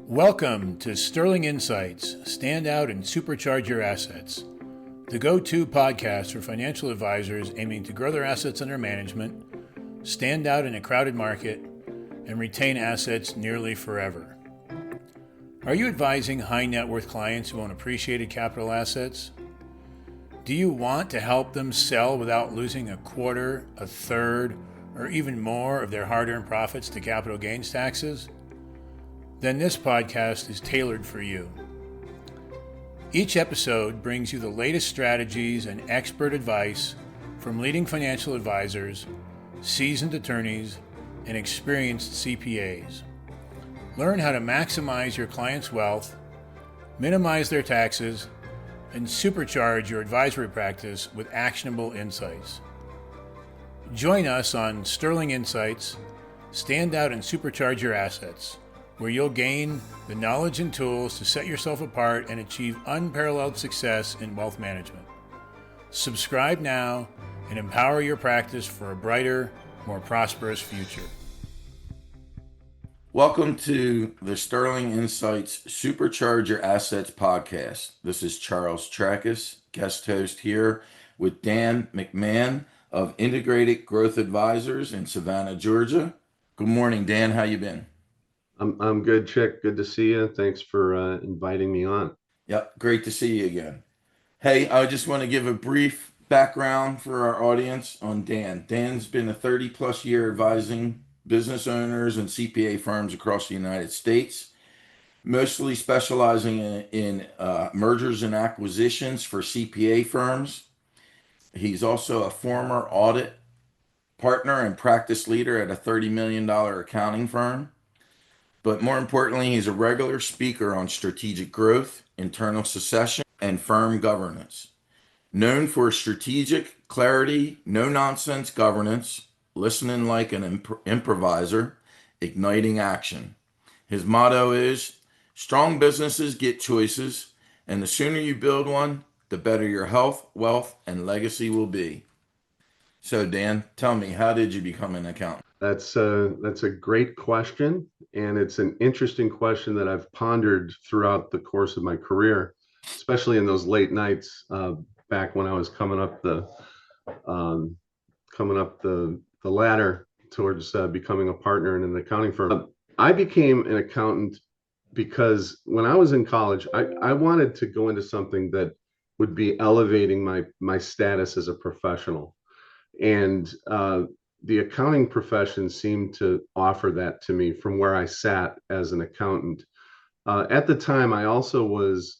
Welcome to Sterling Insights, Stand Out and Supercharge Your Assets, the go-to podcast for financial advisors aiming to grow their assets under management, stand out in a crowded market, and retain assets nearly forever. Are you advising high net worth clients who own appreciated capital assets? Do you want to help them sell without losing a quarter, a third, or even more of their hard-earned profits to capital gains taxes? Then this podcast is tailored for you. Each episode brings you the latest strategies and expert advice from leading financial advisors, seasoned attorneys, and experienced CPAs. Learn how to maximize your clients' wealth, minimize their taxes, and supercharge your advisory practice with actionable insights. Join us on Sterling Insights, Stand Out and Supercharge Your Assets, where you'll gain the knowledge and tools to set yourself apart and achieve unparalleled success in wealth management. Subscribe now and empower your practice for a brighter, more prosperous future. Welcome to the Sterling Insights Supercharge Your Assets podcast. This is Charles Trakas, guest host here with Dan McMahon of Integrated Growth Advisors in Savannah, Georgia. Good morning, Dan. How you been? I'm good, Chick. Good to see you. Thanks for inviting me on. Yep, great to see you again. Hey, I just want to give a brief background for our audience on Dan. Dan's been a 30-plus year advising business owners and CPA firms across the United States, mostly specializing in mergers and acquisitions for CPA firms. He's also a former audit partner and practice leader at a $30 million accounting firm. But more importantly, he's a regular speaker on strategic growth, internal succession, and firm governance. Known for strategic clarity, no-nonsense governance, listening like an improviser, igniting action. His motto is, strong businesses get choices, and the sooner you build one, the better your health, wealth, and legacy will be. So Dan, tell me, how did you become an accountant? That's a great question, and it's an interesting question that I've pondered throughout the course of my career, especially in those late nights back when I was coming up the ladder towards becoming a partner in an accounting firm. I became an accountant because when I was in college, I wanted to go into something that would be elevating my status as a professional. And the accounting profession seemed to offer that to me from where I sat as an accountant. At the time, I also was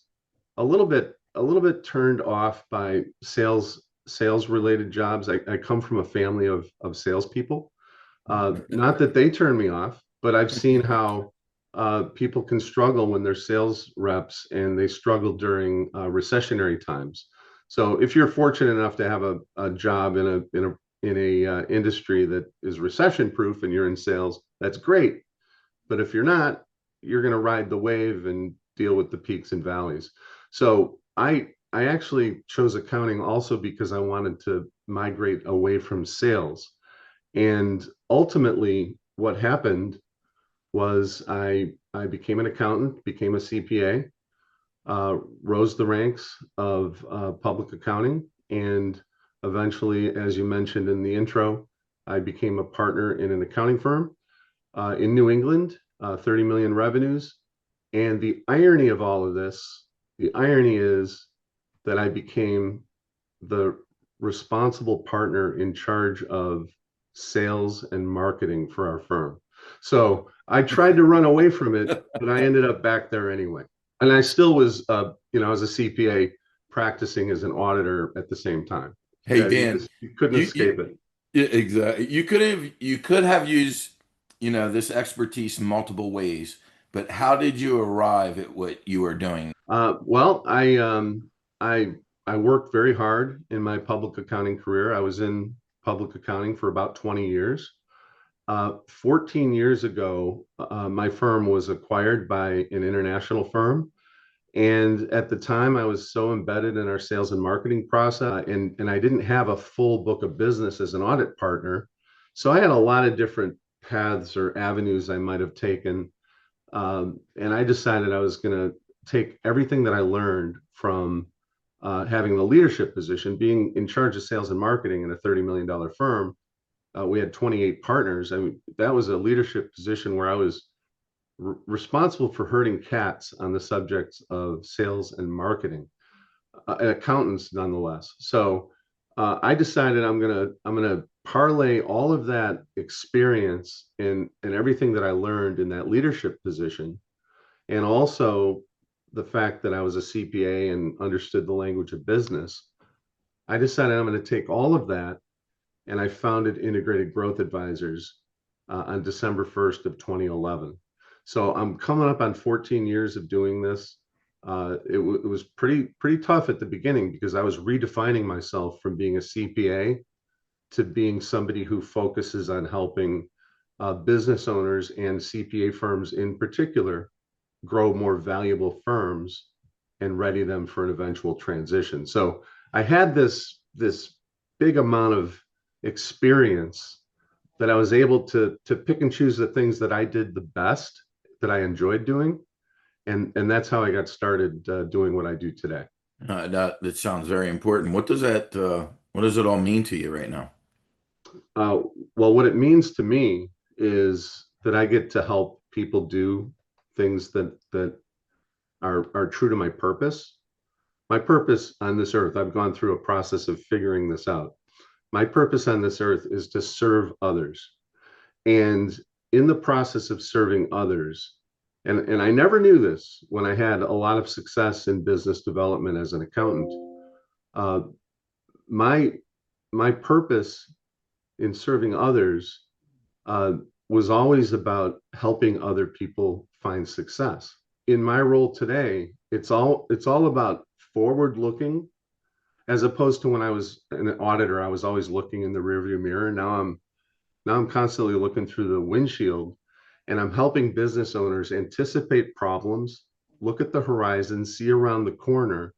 a little bit turned off by sales related jobs. I come from a family of salespeople. Not that they turn me off, but I've seen how people can struggle when they're sales reps, and they struggle during recessionary times. So if you're fortunate enough to have a job in a industry that is recession proof and you're in sales, that's great. But if you're not, you're going to ride the wave and deal with the peaks and valleys. So I actually chose accounting also because I wanted to migrate away from sales. And ultimately what happened was I became an accountant, became a CPA, rose the ranks of public accounting, and eventually, as you mentioned in the intro, I became a partner in an accounting firm in New England, 30 million revenues. And the irony of all of this, the irony is that I became the responsible partner in charge of sales and marketing for our firm. So I tried to run away from it, but I ended up back there anyway. And I still was, as a CPA practicing as an auditor at the same time. Hey, Dan, you couldn't escape it. Yeah, exactly. You could have used, this expertise in multiple ways, but how did you arrive at what you were doing? Well, I worked very hard in my public accounting career. I was in public accounting for about 20 years. 14 years ago, my firm was acquired by an international firm. And at the time, I was so embedded in our sales and marketing process, and I didn't have a full book of business as an audit partner. So I had a lot of different paths or avenues I might have taken And I decided I was going to take everything that I learned from having the leadership position, being in charge of sales and marketing in a $30 million firm. We had 28 partners. I mean, that was a leadership position where I was responsible for herding cats on the subjects of sales and marketing, accountants nonetheless. So I decided I'm gonna parlay all of that experience and everything that I learned in that leadership position, and also the fact that I was a CPA and understood the language of business. I decided I'm going to take all of that, and I founded Integrated Growth Advisors on December 1st of 2011. So I'm coming up on 14 years of doing this. It was pretty tough at the beginning because I was redefining myself from being a CPA to being somebody who focuses on helping business owners and CPA firms in particular grow more valuable firms and ready them for an eventual transition. So I had this big amount of experience that I was able to pick and choose the things that I did the best, that I enjoyed doing, and that's how I got started doing what I do today. That sounds very important. What does that what does it all mean to you right now? Uh, well, what it means to me is that I get to help people do things that are true to my purpose. My purpose on this earth, I've gone through a process of figuring this out. My purpose on this earth is to serve others. And in the process of serving others, and I never knew this when I had a lot of success in business development as an accountant. Uh, my my purpose in serving others uh, was always about helping other people find success. In my role today, it's all about forward looking, as opposed to when I was an auditor, I was always looking in the rearview mirror. Now I'm constantly looking through the windshield, and I'm helping business owners anticipate problems, look at the horizon, see around the corner,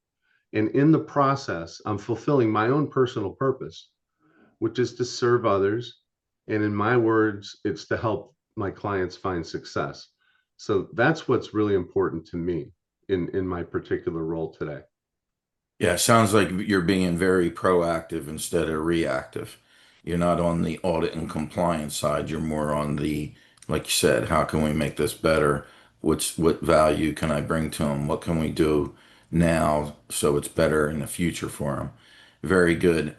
and in the process, I'm fulfilling my own personal purpose, which is to serve others. And in my words, it's to help my clients find success. So that's what's really important to me in my particular role today. Yeah, it sounds like you're being very proactive instead of reactive. You're not on the audit and compliance side. You're more on the, like you said, how can we make this better? What value can I bring to them? What can we do now so it's better in the future for them? Very good.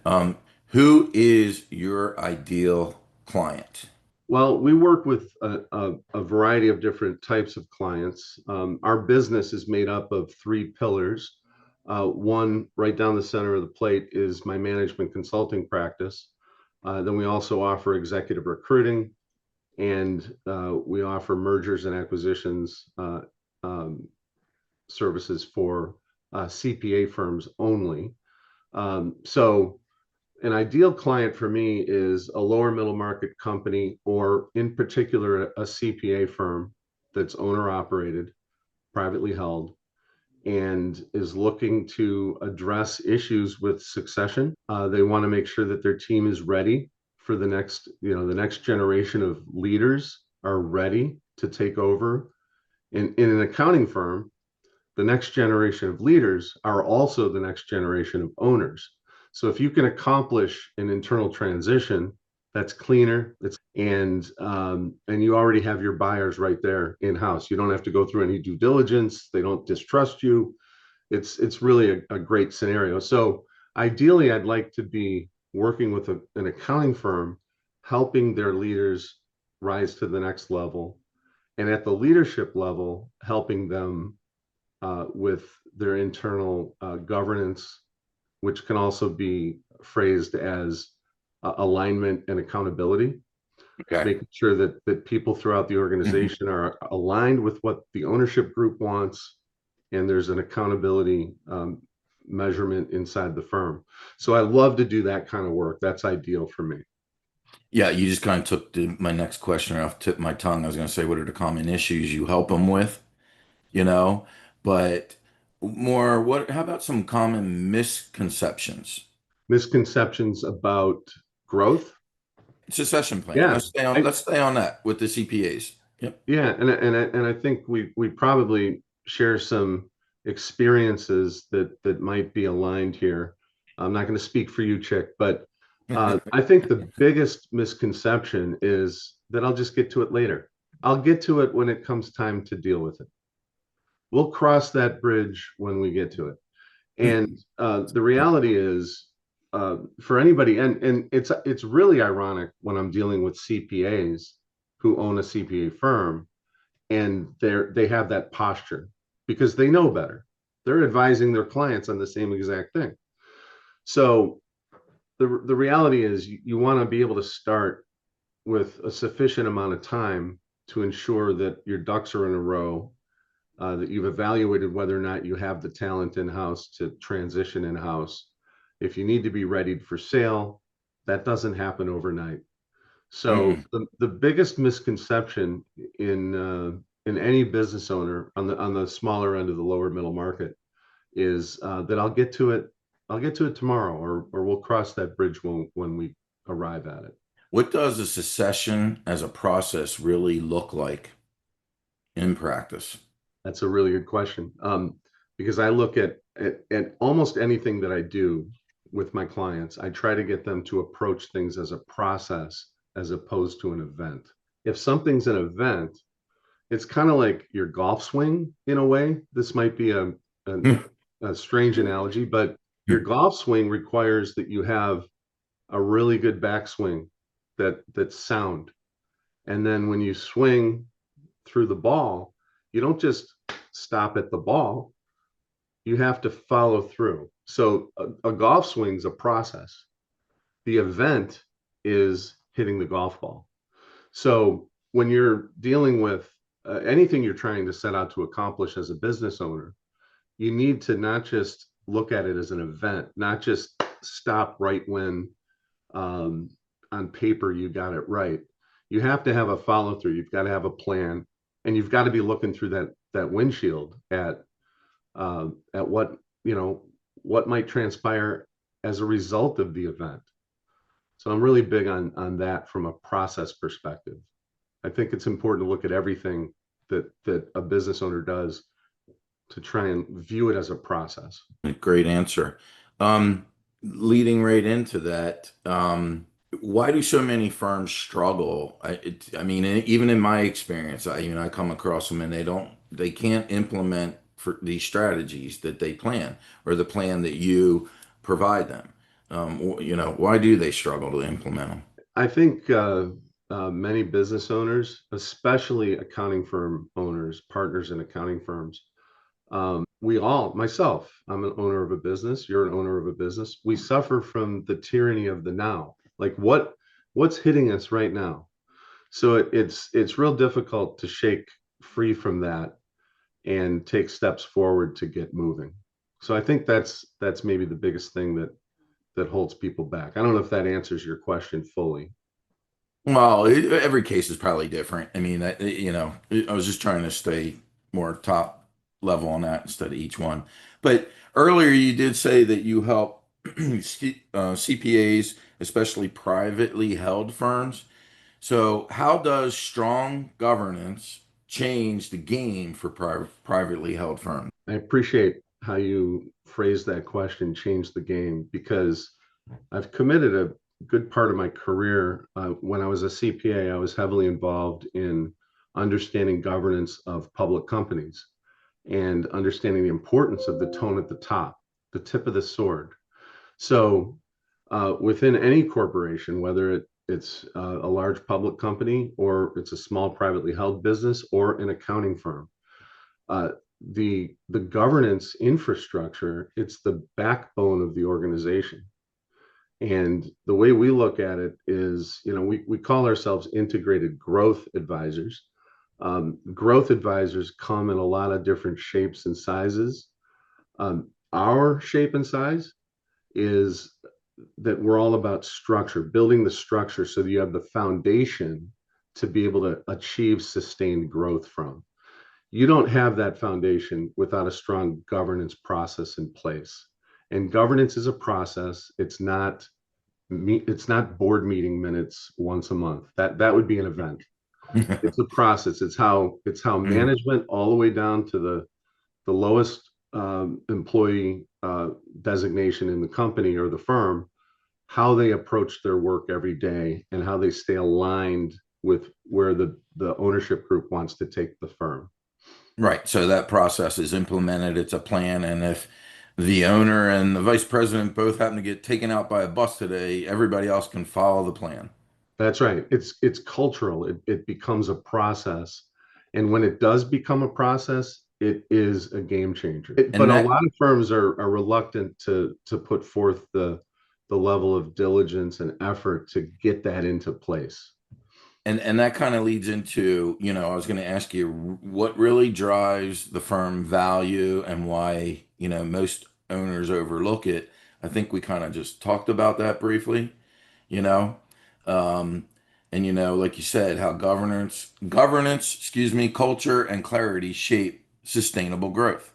Who is your ideal client? Well, we work with a variety of different types of clients. Our business is made up of three pillars. One, right down the center of the plate, is my management consulting practice. Then we also offer executive recruiting, and we offer mergers and acquisitions um, services for CPA firms only. So an ideal client for me is a lower middle market company, or in particular, a CPA firm that's owner operated, privately held, and is looking to address issues with succession. They want to make sure that their team is ready for the next generation of leaders are ready to take over. In an accounting firm, the next generation of leaders are also the next generation of owners. So if you can accomplish an internal transition that's cleaner, and you already have your buyers right there in house. You don't have to go through any due diligence. They don't distrust you. It's really a great scenario. So ideally, I'd like to be working with an accounting firm, helping their leaders rise to the next level, and at the leadership level, helping them with their internal governance, which can also be phrased as alignment and accountability, Okay. making sure that people throughout the organization are aligned with what the ownership group wants, and there's an accountability measurement inside the firm. So I love to do that kind of work. That's ideal for me. Yeah, you just kind of took my next question off the tip of my tongue. I was going to say, what are the common issues you help them with? You know, but more, how about some common misconceptions? Misconceptions about growth. Succession planning. Yeah, Let's stay on that with the CPAs. Yep. Yeah, and I think we probably share some experiences that might be aligned here. I'm not going to speak for you, Chick, but I think the biggest misconception is that I'll just get to it later. I'll get to it when it comes time to deal with it. We'll cross that bridge when we get to it. And the reality is, for anybody, and it's really ironic when I'm dealing with CPAs who own a CPA firm, and they have that posture because they know better. They're advising their clients on the same exact thing. So the reality is, you want to be able to start with a sufficient amount of time to ensure that your ducks are in a row, that you've evaluated whether or not you have the talent in-house to transition in-house. If you need to be readied for sale, that doesn't happen overnight. So the biggest misconception in any business owner on the smaller end of the lower middle market is that I'll get to it tomorrow, or we'll cross that bridge when we arrive at it. What does a succession as a process really look like in practice? That's a really good question. Because I look at almost anything that I do with my clients, I try to get them to approach things as a process as opposed to an event. If something's an event, it's kind of like your golf swing in a way. This might be a strange analogy, but your golf swing requires that you have a really good backswing that's sound. And then when you swing through the ball, you don't just stop at the ball, you have to follow through. So a golf swing's a process. The event is hitting the golf ball. So when you're dealing with anything you're trying to set out to accomplish as a business owner, you need to not just look at it as an event, not just stop right when on paper you got it right. You have to have a follow through. You've got to have a plan, and you've got to be looking through that windshield at what what might transpire as a result of the event. So I'm really big on that from a process perspective. I think it's important to look at everything that a business owner does to try and view it as a process. Great answer. Leading right into that, why do so many firms struggle? I mean, even in my experience, I come across them and they can't implement for these strategies that they plan or the plan that you provide them. Why do they struggle to implement them? I think many business owners, especially accounting firm owners, partners in accounting firms, myself, I'm an owner of a business, you're an owner of a business. We suffer from the tyranny of the now. Like what's hitting us right now? So it's real difficult to shake free from that and take steps forward to get moving. So I think that's maybe the biggest thing that holds people back. I don't know if that answers your question fully. Well, every case is probably different. I mean, I was just trying to stay more top level on that instead of each one. But earlier you did say that you help CPAs, especially privately held firms. So how does strong governance change the game for privately held firms? I appreciate how you phrase that question, change the game, because I've committed a good part of my career. When I was a CPA, I was heavily involved in understanding governance of public companies and understanding the importance of the tone at the top, the tip of the sword. So within any corporation, whether it's a large public company or it's a small privately held business or an accounting firm, the governance infrastructure, it's the backbone of the organization. And the way we look at it is, we call ourselves integrated growth advisors. Growth advisors come in a lot of different shapes and sizes. Our shape and size is that we're all about structure, building the structure so that you have the foundation to be able to achieve sustained growth from. You don't have that foundation without a strong governance process in place. And governance is a process. It's not board meeting minutes once a month. That would be an event. It's a process. It's how Mhm. management all the way down to the lowest employee designation in the company or the firm, how they approach their work every day and how they stay aligned with where the ownership group wants to take the firm. Right. So that process is implemented. It's a plan. And if the owner and the vice president both happen to get taken out by a bus today, everybody else can follow the plan. That's right. It's cultural. It becomes a process. And when it does become a process, it is a game changer. But And a that lot of firms are reluctant to put forth the level of diligence and effort to get that into place. and that kind of leads into, I was going to ask you what really drives the firm value and why, most owners overlook it. I think we kind of just talked about that briefly, you know. Um, and like you said, how excuse me, culture and clarity shape sustainable growth.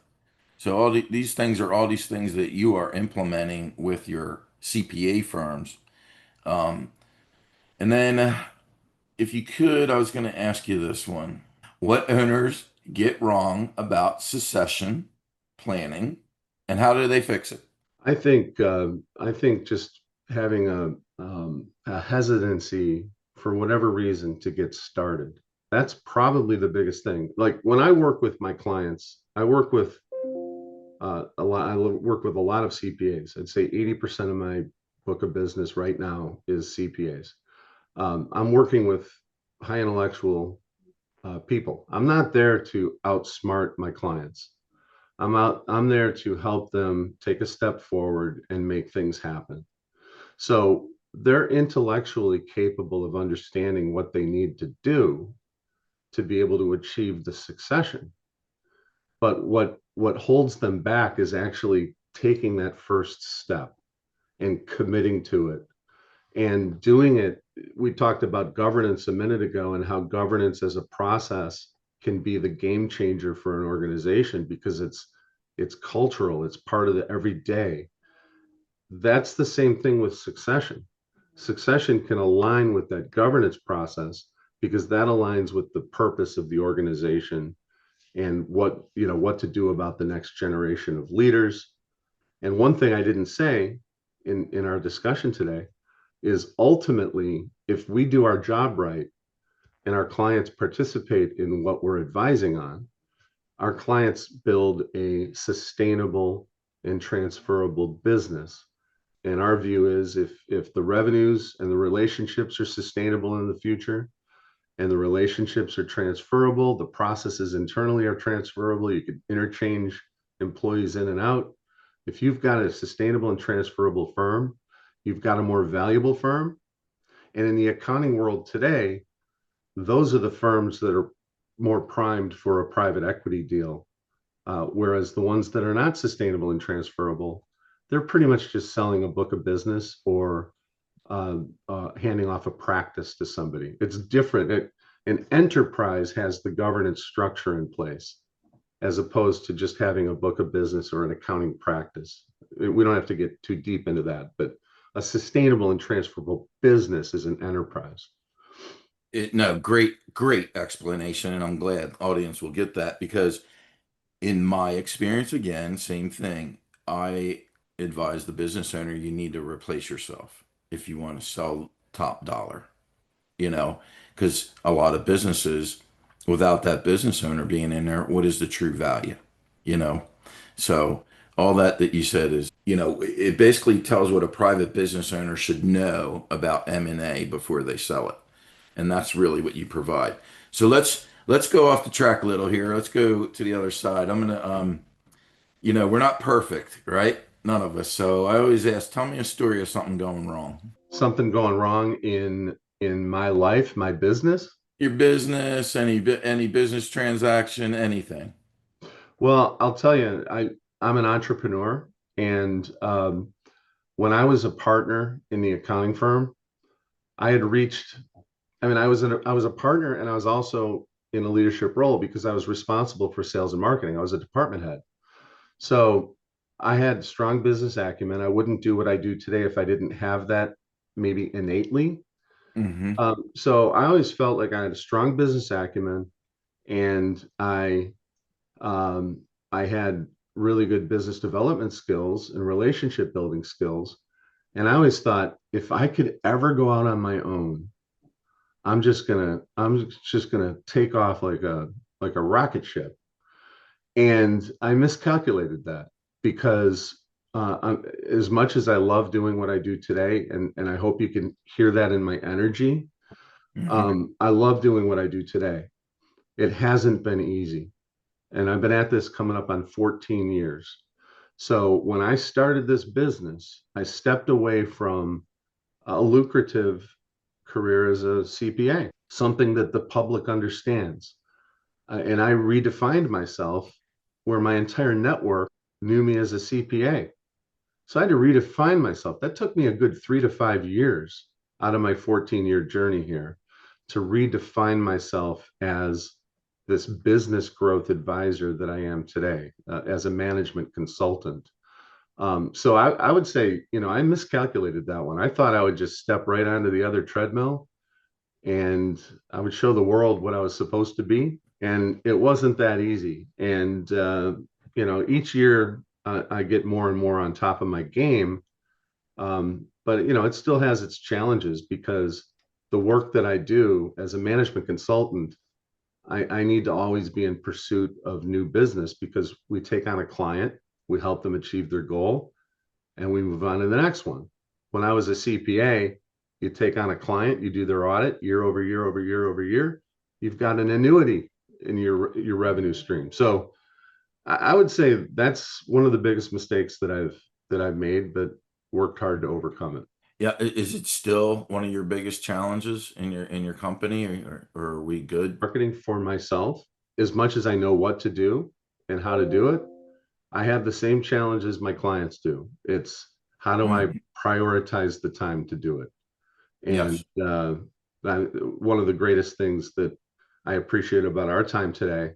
So these things are all these things that you are implementing with your CPA firms. Um, and then if you could, I was going to ask you this one. What owners get wrong about succession planning and how do they fix it? I think just having a hesitancy for whatever reason to get started. That's probably the biggest thing. Like when I work with my clients, I work with a lot. I work with a lot of CPAs. I'd say 80% of my book of business right now is CPAs. I'm working with high intellectual people. I'm not there to outsmart my clients. I'm there to help them take a step forward and make things happen. So they're intellectually capable of understanding what they need to do to be able to achieve the succession. But what holds them back is actually taking that first step and committing to it and doing it. We talked about governance a minute ago and how governance as a process can be the game changer for an organization because it's cultural, it's part of the everyday. That's the same thing with succession. Succession can align with that governance process because that aligns with the purpose of the organization and what to do about the next generation of leaders. And one thing I didn't say in our discussion today is ultimately, if we do our job right and our clients participate in what we're advising on, our clients build a sustainable and transferable business. And our view is if the revenues and the relationships are sustainable in the future and the relationships are transferable, the processes internally are transferable, you could interchange employees in and out. If you've got a sustainable and transferable firm, you've got a more valuable firm. And in the accounting world today, those are the firms that are more primed for a private equity deal. Whereas the ones that are not sustainable and transferable, they're pretty much just selling a book of business or handing off a practice to somebody. It's different. An enterprise has the governance structure in place as opposed to just having a book of business or an accounting practice. We don't have to get too deep into that, but a sustainable and transferable business is an enterprise. No, great explanation. And I'm glad audience will get that because in my experience, again, same thing. I advise the business owner you need to replace yourself if you want to sell top dollar, you know, because a lot of businesses, without that business owner being in there, what is the true value, you know? So all that you said is, it basically tells what a private business owner should know about M&A before they sell it. And that's really what you provide. So let's go off the track a little here. Let's go to the other side. I'm gonna we're not perfect, right? None of us. So I always ask, tell me a story of something going wrong. Something going wrong in my life, my business. Your business, any business transaction, anything. Well, I'll tell you, I'm an entrepreneur, and when I was a partner in the accounting firm, I had reached. I mean, I was a partner, and I was also in a leadership role because I was responsible for sales and marketing. I was a department head, so I had strong business acumen. I wouldn't do what I do today if I didn't have that maybe innately. Mm-hmm. So I always felt like I had a strong business acumen, and I had really good business development skills and relationship building skills. And I always thought, if I could ever go out on my own, I'm just gonna take off like a rocket ship. And I miscalculated that, because as much as I love doing what I do today, and I hope you can hear that in my energy, Mm-hmm. I love doing what I do today. It hasn't been easy. And I've been at this coming up on 14 years. So when I started this business, I stepped away from a lucrative career as a CPA, something that the public understands. And I redefined myself, where my entire network knew me as a CPA. So I had to redefine myself. That took me a good 3 to 5 years out of my 14-year journey here to redefine myself as this business growth advisor that I am today, as a management consultant. So I would say, I miscalculated that one. I thought I would just step right onto the other treadmill and I would show the world what I was supposed to be. And it wasn't that easy. And, each year I get more and more on top of my game. But, it still has its challenges, because the work that I do as a management consultant, I need to always be in pursuit of new business, because we take on a client, we help them achieve their goal, and we move on to the next one. When I was a CPA, you take on a client, you do their audit year over year over year over year, you've got an annuity in your revenue stream. So I would say that's one of the biggest mistakes that I've made, but worked hard to overcome it. Yeah, is it still one of your biggest challenges in your company, or are we good? Marketing for myself, as much as I know what to do and how to do it, I have the same challenges my clients do. It's, how do I Mhm. prioritize the time to do it? And Yes. one of the greatest things that I appreciate about our time today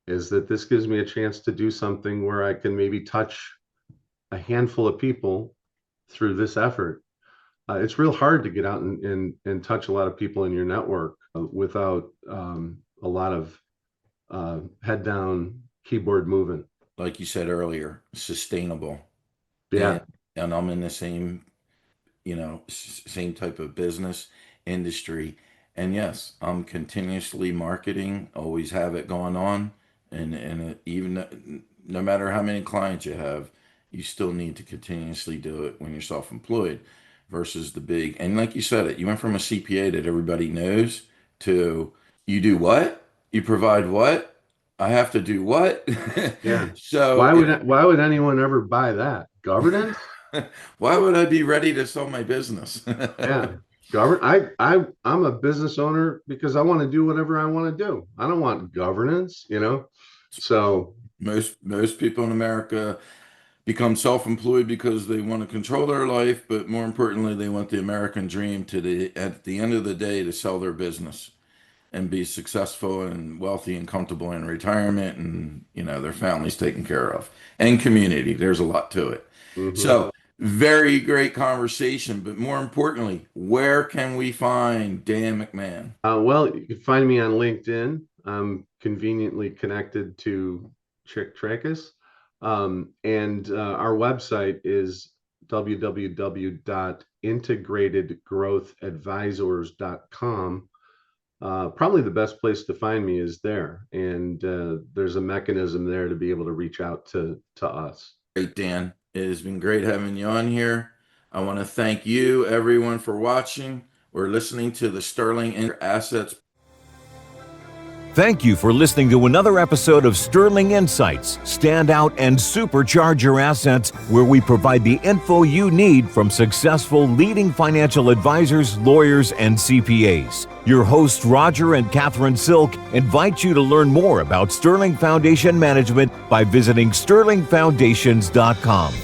is that this gives me a chance to do something where I can maybe touch a handful of people through this effort. It's real hard to get out and touch a lot of people in your network without a lot of head down, keyboard moving. Like you said earlier, sustainable. Yeah. And I'm in the same, same type of business industry. And yes, I'm continuously marketing, always have it going on. And even no matter how many clients you have, you still need to continuously do it when you're self-employed versus the big. And like you said, you went from a CPA that everybody knows to, you do what? You provide what? I have to do what? Yeah. So Why would anyone ever buy that? Governance? why would I be ready to sell my business? Yeah. I'm a business owner because I want to do whatever I want to do. I don't want governance. So Most people in America become self-employed because they want to control their life, but more importantly, they want the American dream at the end of the day to sell their business and be successful and wealthy and comfortable in retirement, and their families taken care of, and community. There's a lot to it. mhm. So very great conversation, but more importantly, where can we find Dan McMahon? Well, you can find me on LinkedIn. I'm conveniently connected to Charles Trakas. And our website is www.integratedgrowthadvisors.com. Probably the best place to find me is there. And there's a mechanism there to be able to reach out to us. Great, Dan. It has been great having you on here. I want to thank you, everyone, for watching or listening to the Sterling Assets. Thank you for listening to another episode of Sterling Insights. Stand out and supercharge your assets, where we provide the info you need from successful leading financial advisors, lawyers, and CPAs. Your hosts, Roger and Catherine Silk, invite you to learn more about Sterling Foundation Management by visiting sterlingfoundations.com.